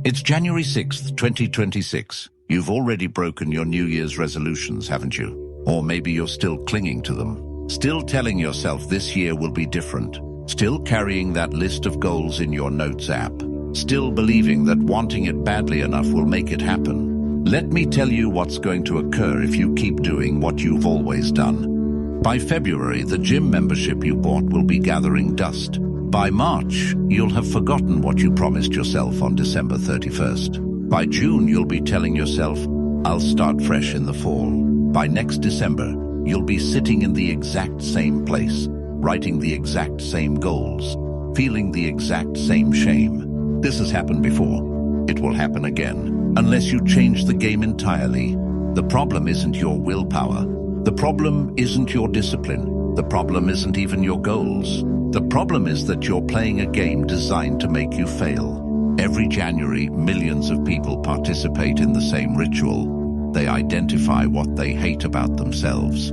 It's January 6th, 2026. You've already broken your New Year's resolutions, haven't you? Or maybe you're still clinging to them. Still telling yourself this year will be different. Still carrying that list of goals in your notes app. Still believing that wanting it badly enough will make it happen. Let me tell you what's going to occur if you keep doing what you've always done. By February, the gym membership you bought will be gathering dust. By March, you'll have forgotten what you promised yourself on December 31st. By June, you'll be telling yourself, I'll start fresh in the fall. By next December, you'll be sitting in the exact same place, writing the exact same goals, feeling the exact same shame. This has happened before. It will happen again, unless you change the game entirely. The problem isn't your willpower. The problem isn't your discipline. The problem isn't even your goals. The problem is that you're playing a game designed to make you fail. Every January, millions of people participate in the same ritual. They identify what they hate about themselves.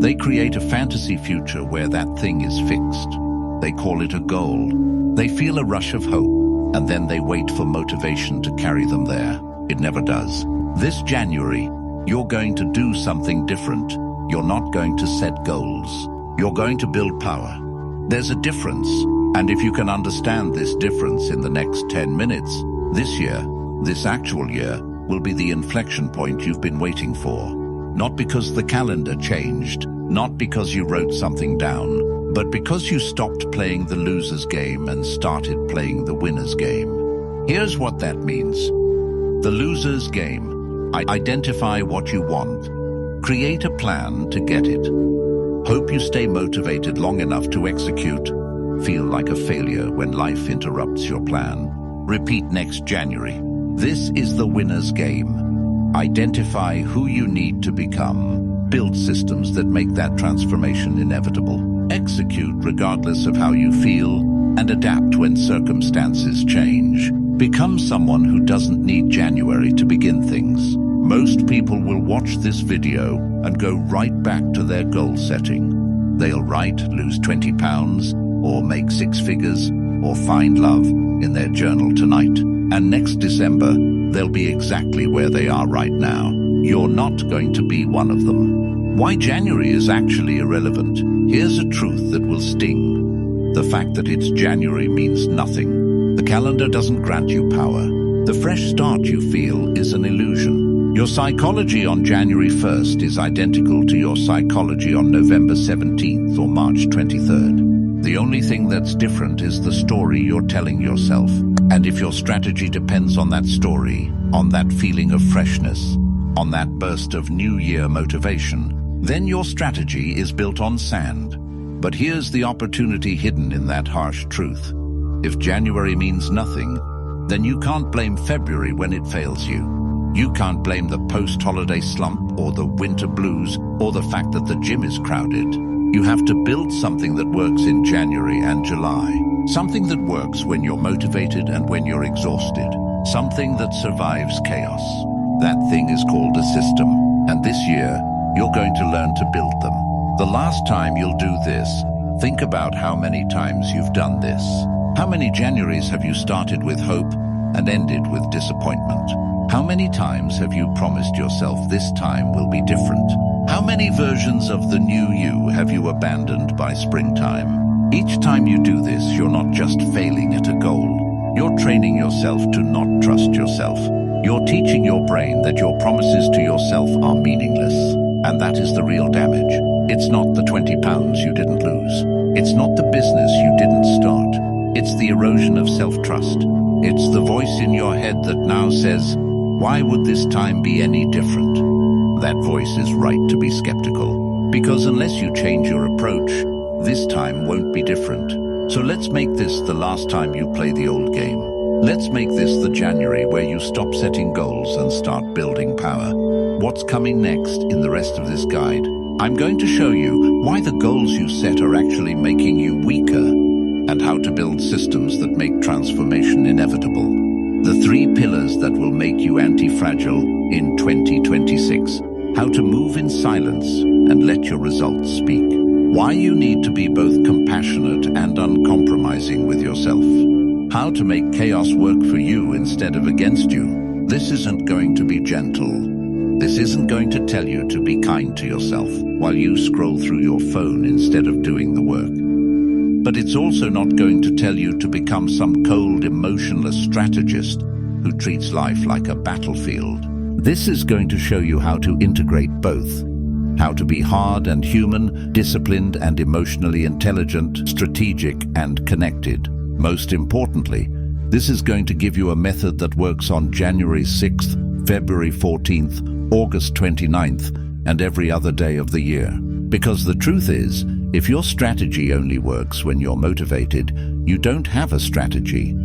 They create a fantasy future where that thing is fixed. They call it a goal. They feel a rush of hope, and then they wait for motivation to carry them there. It never does. This January, you're going to do something different. You're not going to set goals. You're going to build power. There's a difference, and if you can understand this difference in the next 10 minutes, this year, this actual year, will be the inflection point you've been waiting for. Not because the calendar changed, not because you wrote something down, but because you stopped playing the loser's game and started playing the winner's game. Here's what that means. The loser's game. Identify what you want. Create a plan to get it. Hope you stay motivated long enough to execute. Feel like a failure when life interrupts your plan. Repeat next January. This is the winner's game. Identify who you need to become. Build systems that make that transformation inevitable. Execute regardless of how you feel, and adapt when circumstances change. Become someone who doesn't need January to begin things. Most people will watch this video and go right back to their goal setting. They'll write, lose 20 pounds, or make 6 figures, or find love in their journal tonight. And next December, they'll be exactly where they are right now. You're not going to be one of them. Why January is actually irrelevant. Here's a truth that will sting. The fact that it's January means nothing. The calendar doesn't grant you power. The fresh start you feel is an illusion. Your psychology on January 1st is identical to your psychology on November 17th or March 23rd. The only thing that's different is the story you're telling yourself. And if your strategy depends on that story, on that feeling of freshness, on that burst of New Year motivation, then your strategy is built on sand. But here's the opportunity hidden in that harsh truth. If January means nothing, then you can't blame February when it fails you. You can't blame the post-holiday slump or the winter blues or the fact that the gym is crowded. You have to build something that works in January and July. Something that works when you're motivated and when you're exhausted. Something that survives chaos. That thing is called a system. And this year, you're going to learn to build them. The last time you'll do this, think about how many times you've done this. How many Januaries have you started with hope and ended with disappointment? How many times have you promised yourself this time will be different? How many versions of the new you have you abandoned by springtime? Each time you do this, you're not just failing at a goal. You're training yourself to not trust yourself. You're teaching your brain that your promises to yourself are meaningless. And that is the real damage. It's not the 20 pounds you didn't lose. It's not the business you didn't start. It's the erosion of self-trust. It's the voice in your head that now says, why would this time be any different? That voice is right to be skeptical, because unless you change your approach, this time won't be different. So let's make this the last time you play the old game. Let's make this the January where you stop setting goals and start building power. What's coming next in the rest of this guide? I'm going to show you why the goals you set are actually making you weaker, and how to build systems that make transformation inevitable. The 3 pillars that will make you anti-fragile in 2026. How to move in silence and let your results speak. Why you need to be both compassionate and uncompromising with yourself. How to make chaos work for you instead of against you. This isn't going to be gentle. This isn't going to tell you to be kind to yourself while you scroll through your phone instead of doing the work. But it's also not going to tell you to become some cold, emotionless strategist who treats life like a battlefield. This is going to show you how to integrate both. How to be hard and human, disciplined and emotionally intelligent, strategic and connected. Most importantly, this is going to give you a method that works on January 6th, February 14th, August 29th, and every other day of the year. Because the truth is, if your strategy only works when you're motivated, you don't have a strategy.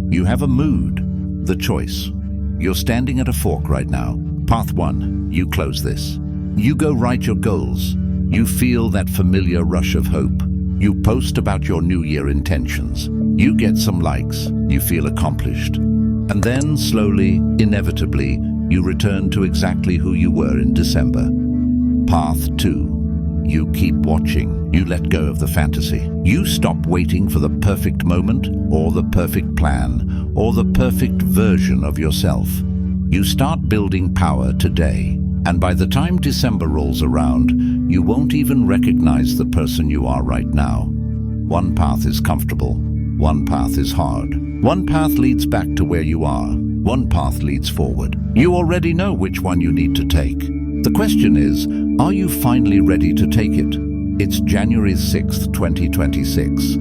You have a mood, the choice. You're standing at a fork right now. Path 1, you close this. You go write your goals. You feel that familiar rush of hope. You post about your New Year intentions. You get some likes. You feel accomplished. And then, slowly, inevitably, you return to exactly who you were in December. Path 2. You keep watching. You let go of the fantasy. You stop waiting for the perfect moment, or the perfect plan, or the perfect version of yourself. You start building power today. And by the time December rolls around, you won't even recognize the person you are right now. One path is comfortable. One path is hard. One path leads back to where you are. One path leads forward. You already know which one you need to take. The question is, are you finally ready to take it? It's January 6th, 2026.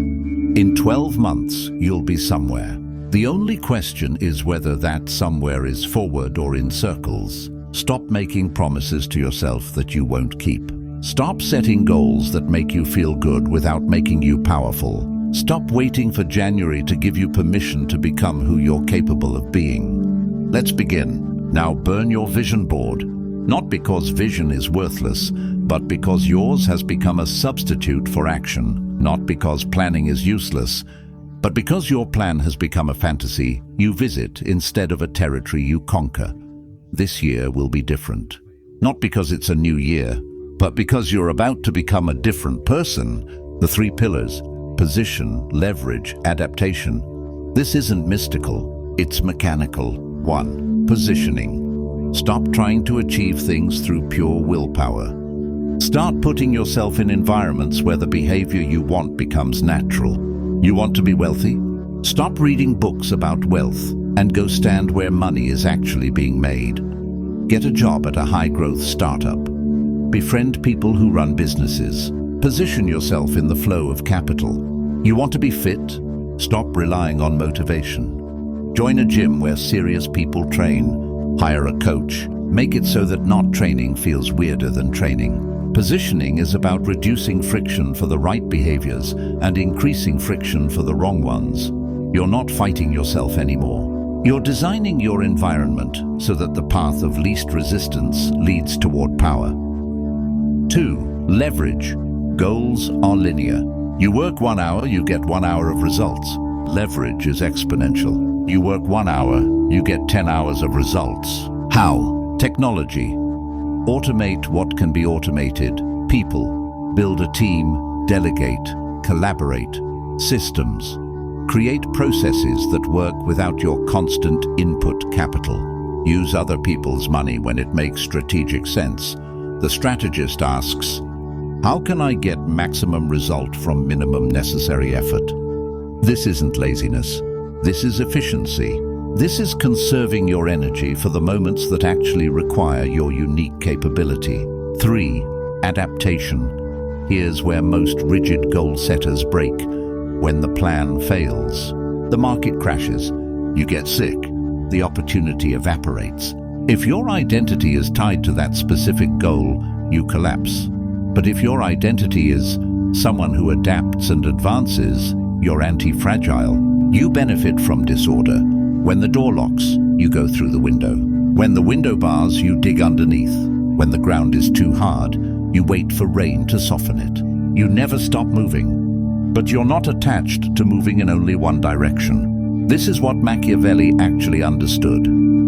In 12 months, you'll be somewhere. The only question is whether that somewhere is forward or in circles. Stop making promises to yourself that you won't keep. Stop setting goals that make you feel good without making you powerful. Stop waiting for January to give you permission to become who you're capable of being. Let's begin. Now burn your vision board. Not because vision is worthless, but because yours has become a substitute for action. Not because planning is useless, but because your plan has become a fantasy you visit instead of a territory you conquer. This year will be different. Not because it's a new year, but because you're about to become a different person. The 3 pillars: position, leverage, adaptation. This isn't mystical, it's mechanical. 1. Positioning. Stop trying to achieve things through pure willpower. Start putting yourself in environments where the behavior you want becomes natural. You want to be wealthy? Stop reading books about wealth and go stand where money is actually being made. Get a job at a high-growth startup. Befriend people who run businesses. Position yourself in the flow of capital. You want to be fit? Stop relying on motivation. Join a gym where serious people train. Hire a coach. Make it so that not training feels weirder than training. Positioning is about reducing friction for the right behaviors and increasing friction for the wrong ones. You're not fighting yourself anymore. You're designing your environment so that the path of least resistance leads toward power. 2. Leverage. Goals are linear. You work 1 hour, you get 1 hour of results. Leverage is exponential. You work 1 hour, you get 10 hours of results. How? Technology. Automate what can be automated. People. Build a team. Delegate. Collaborate. Systems. Create processes that work without your constant input capital. Use other people's money when it makes strategic sense. The strategist asks, how can I get maximum result from minimum necessary effort? This isn't laziness. This is efficiency. This is conserving your energy for the moments that actually require your unique capability. 3. Adaptation. Here's where most rigid goal setters break. When the plan fails, the market crashes, you get sick, the opportunity evaporates. If your identity is tied to that specific goal, you collapse. But if your identity is someone who adapts and advances, you're anti-fragile. You benefit from disorder. When the door locks, you go through the window. When the window bars, you dig underneath. When the ground is too hard, you wait for rain to soften it. You never stop moving. But you're not attached to moving in only one direction. This is what Machiavelli actually understood.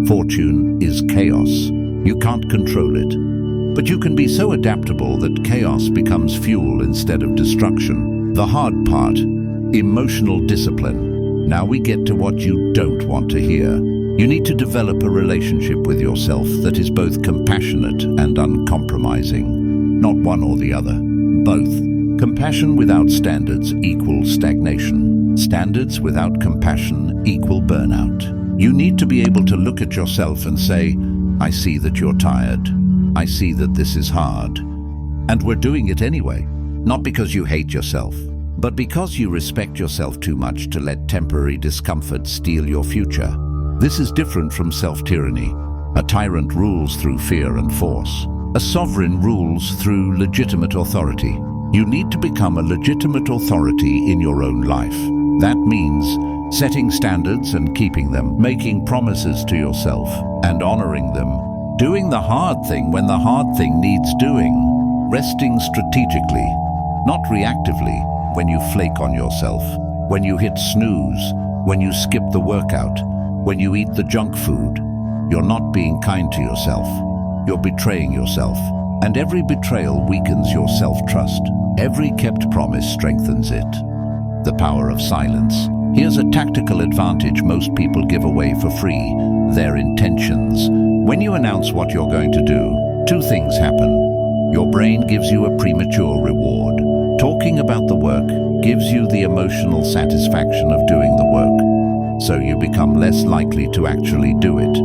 Fortune is chaos. You can't control it. But you can be so adaptable that chaos becomes fuel instead of destruction. The hard part, emotional discipline. Now we get to what you don't want to hear. You need to develop a relationship with yourself that is both compassionate and uncompromising. Not one or the other, both. Compassion without standards equals stagnation. Standards without compassion equal burnout. You need to be able to look at yourself and say, I see that you're tired. I see that this is hard. And we're doing it anyway. Not because you hate yourself, but because you respect yourself too much to let temporary discomfort steal your future. This is different from self-tyranny. A tyrant rules through fear and force. A sovereign rules through legitimate authority. You need to become a legitimate authority in your own life. That means setting standards and keeping them, making promises to yourself and honoring them, doing the hard thing when the hard thing needs doing, resting strategically, not reactively when you flake on yourself, when you hit snooze, when you skip the workout, when you eat the junk food. You're not being kind to yourself. You're betraying yourself. And every betrayal weakens your self-trust. Every kept promise strengthens it. The power of silence. Here's a tactical advantage most people give away for free: their intentions. When you announce what you're going to do, two things happen. Your brain gives you a premature reward. Talking about the work gives you the emotional satisfaction of doing the work, so you become less likely to actually do it.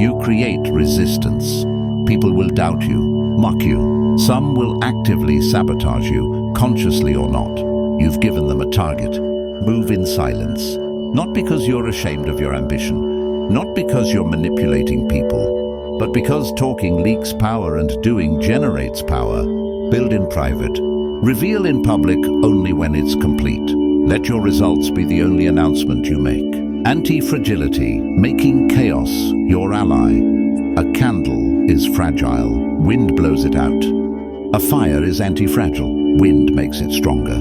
You create resistance. People will doubt you, mock you. Some will actively sabotage you, consciously or not. You've given them a target. Move in silence. Not because you're ashamed of your ambition, not because you're manipulating people, but because talking leaks power and doing generates power. Build in private. Reveal in public only when it's complete. Let your results be the only announcement you make. Anti-fragility, making chaos your ally. A candle is fragile, wind blows it out. A fire is anti-fragile, wind makes it stronger.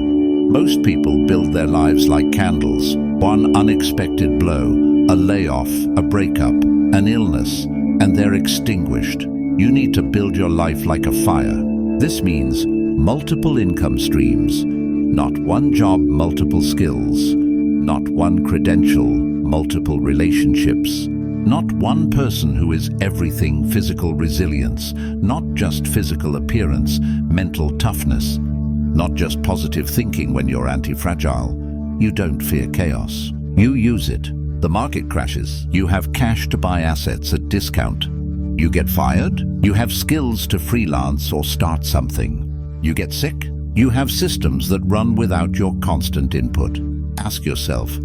Most people build their lives like candles. One unexpected blow, a layoff, a breakup, an illness, and they're extinguished. You need to build your life like a fire. This means multiple income streams, not one job, multiple skills, not one credential, multiple relationships, not one person who is everything: physical resilience, not just physical appearance, mental toughness, not just positive thinking when you're anti-fragile. You don't fear chaos. You use it. The market crashes. You have cash to buy assets at discount. You get fired. You have skills to freelance or start something. You get sick. You have systems that run without your constant input. Ask yourself,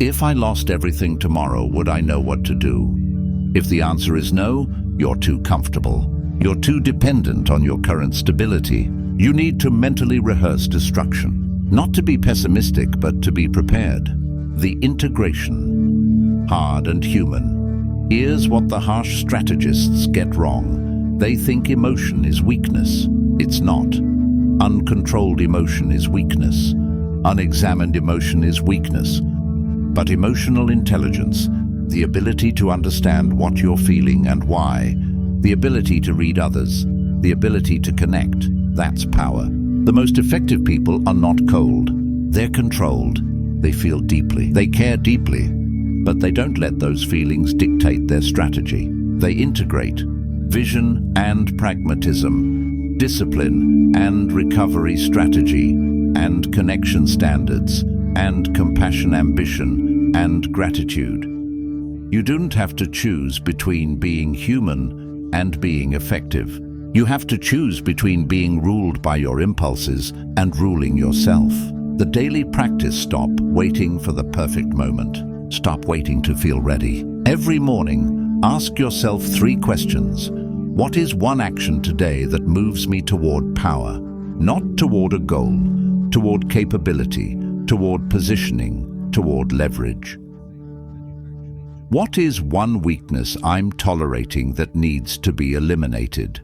if I lost everything tomorrow, would I know what to do? If the answer is no, you're too comfortable. You're too dependent on your current stability. You need to mentally rehearse destruction. Not to be pessimistic, but to be prepared. The integration. Hard and human. Here's what the harsh strategists get wrong. They think emotion is weakness. It's not. Uncontrolled emotion is weakness. Unexamined emotion is weakness. But emotional intelligence, the ability to understand what you're feeling and why, the ability to read others, the ability to connect, that's power. The most effective people are not cold. They're controlled. They feel deeply. They care deeply. But they don't let those feelings dictate their strategy. They integrate vision and pragmatism, discipline and recovery strategy, and connection standards, and compassion, ambition, and gratitude. You don't have to choose between being human and being effective. You have to choose between being ruled by your impulses and ruling yourself. The daily practice: stop waiting for the perfect moment. Stop waiting to feel ready. Every morning, ask yourself 3 questions. What is one action today that moves me toward power? Not toward a goal, toward capability, toward positioning, toward leverage. What is one weakness I'm tolerating that needs to be eliminated?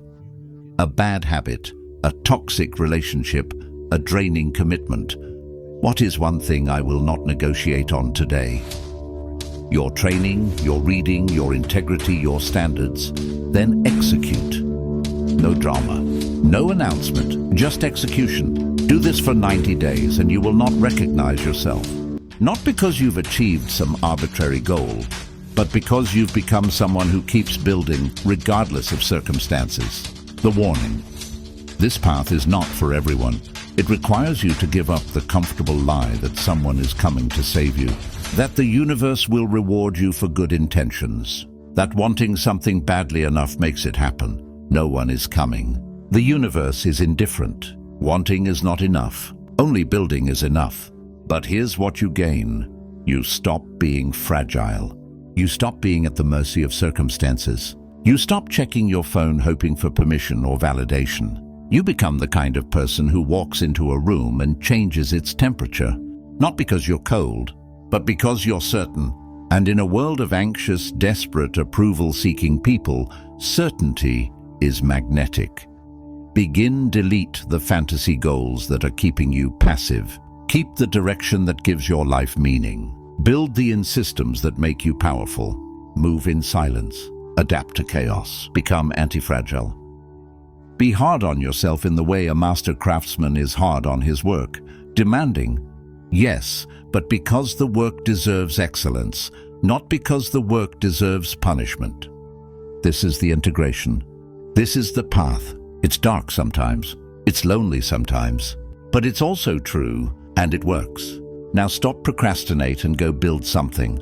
A bad habit, a toxic relationship, a draining commitment. What is one thing I will not negotiate on today? Your training, your reading, your integrity, your standards. Then execute. No drama, no announcement, just execution. Do this for 90 days and you will not recognize yourself. Not because you've achieved some arbitrary goal, but because you've become someone who keeps building regardless of circumstances. The warning. This path is not for everyone. It requires you to give up the comfortable lie that someone is coming to save you, that the universe will reward you for good intentions, that wanting something badly enough makes it happen. No one is coming. The universe is indifferent. Wanting is not enough. Only building is enough. But here's what you gain. You stop being fragile. You stop being at the mercy of circumstances. You stop checking your phone hoping for permission or validation. You become the kind of person who walks into a room and changes its temperature, not because you're cold, but because you're certain. And in a world of anxious, desperate, approval-seeking people, certainty is magnetic. Delete the fantasy goals that are keeping you passive. Keep the direction that gives your life meaning. Build the systems that make you powerful. Move in silence. Adapt to chaos. Become anti-fragile. Be hard on yourself in the way a master craftsman is hard on his work. Demanding, yes, but because the work deserves excellence, not because the work deserves punishment. This is the integration. This is the path. It's dark sometimes. It's lonely sometimes. But it's also true, and it works. Now stop procrastinate and go build something.